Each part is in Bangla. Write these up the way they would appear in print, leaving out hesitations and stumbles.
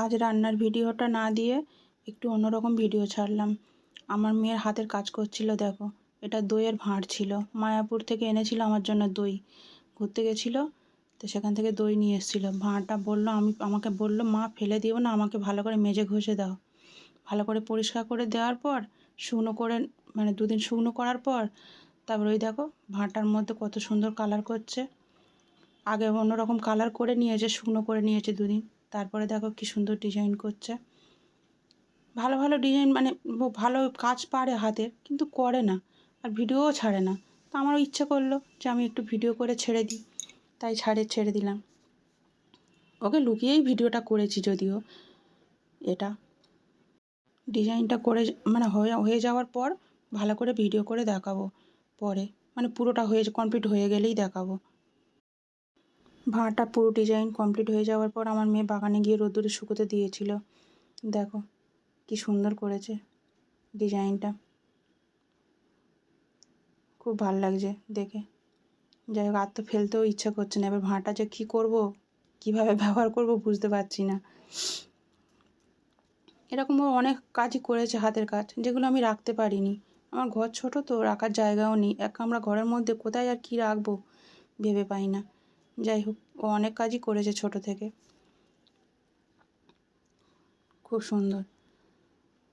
আজ রান্নার ভিডিওটা না দিয়ে একটু অন্যরকম ভিডিও ছাড়লাম। আমার মেয়ের হাতের কাজ করছিল দেখো। এটা দইয়ের ভাঁড় ছিল, মায়াপুর থেকে এনেছিল আমার জন্য দই। ঘুরতে গেছিলো তো সেখান থেকে দই নিয়ে এসেছিলো। ভাঁড়টা আমাকে বললো, মা ফেলে দিও না, আমাকে ভালো করে মেজে ঘষে দাও। ভালো করে পরিষ্কার করে দেওয়ার পর শুকনো করে, মানে 2 দিন শুকনো করার পর তারপর ওই দেখো ভাঁড়টার মধ্যে কত সুন্দর কালার করছে। আগে অন্যরকম কালার করে নিয়েছে, শুকনো করে নিয়েছে 2 দিন, তারপরে দেখো কি সুন্দর ডিজাইন করছে। ভালো ভালো ডিজাইন, মানে ভালো কাজ পারে হাতের, কিন্তু করে না আর ভিডিওও ছাড়ে না। তো আমারও ইচ্ছে করলো যে আমি একটু ভিডিও করে ছেড়ে দিই, তাই ছেড়ে দিলাম। ওকে লুকিয়েই ভিডিওটা করেছি, যদিও এটা ডিজাইনটা করে মানে হয়ে যাওয়ার পর ভালো করে ভিডিও করে দেখাবো পরে, মানে পুরোটা কমপ্লিট হয়ে গেলেই দেখাবো। ভাঁড়টা পুরো ডিজাইন কমপ্লিট হয়ে যাওয়ার পর আমার মেয়ে বাগানে গিয়ে রোদ্দুরে শুকোতে দিয়েছিল। দেখো কি সুন্দর করেছে ডিজাইনটা, খুব ভাল লাগছে দেখে। যাই হোক, আর তো ফেলতেও ইচ্ছা করছে না। এবার ভাঁড়টা যে কী করবো, কীভাবে ব্যবহার করব বুঝতে পারছি না। এরকমও অনেক কাজই করেছে, হাতের কাজ, যেগুলো আমি রাখতে পারিনি। আমার ঘর ছোট তো, রাখার জায়গাও নেই। আমরা ঘরের মধ্যে কোথায় আর কী রাখবো ভেবে পাই না। যাই হোক, ও অনেক কাজই করেছে ছোট থেকে, খুব সুন্দর।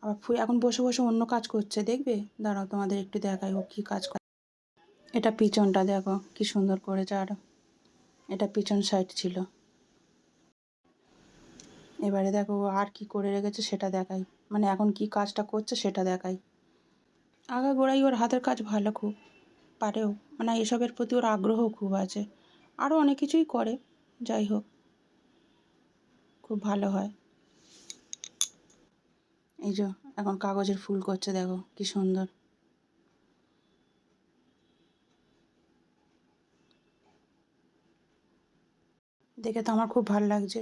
আবার এখন বসে বসে অন্য কাজ করছে, দেখবে? দাঁড়াও তোমাদের একটু দেখাই ও কী কাজ করে। এটা পিছনটা দেখো কি সুন্দর করেছে, আরও এটা পিছন সাইড ছিল। এবারে দেখো ও আর কি করে রেখেছে সেটা দেখাই, মানে এখন কি কাজটা করছে সেটা দেখাই। আগাগোড়াই ওর হাতের কাজ ভালো, খুব পারেও, মানে এসবের প্রতি ওর আগ্রহ খুব আছে। আরও অনেক কিছুই করে, যাই হোক খুব ভালো হয়। এই যে এখন কাগজের ফুল করছে, দেখো কি সুন্দর। দেখে তো আমার খুব ভালো লাগছে।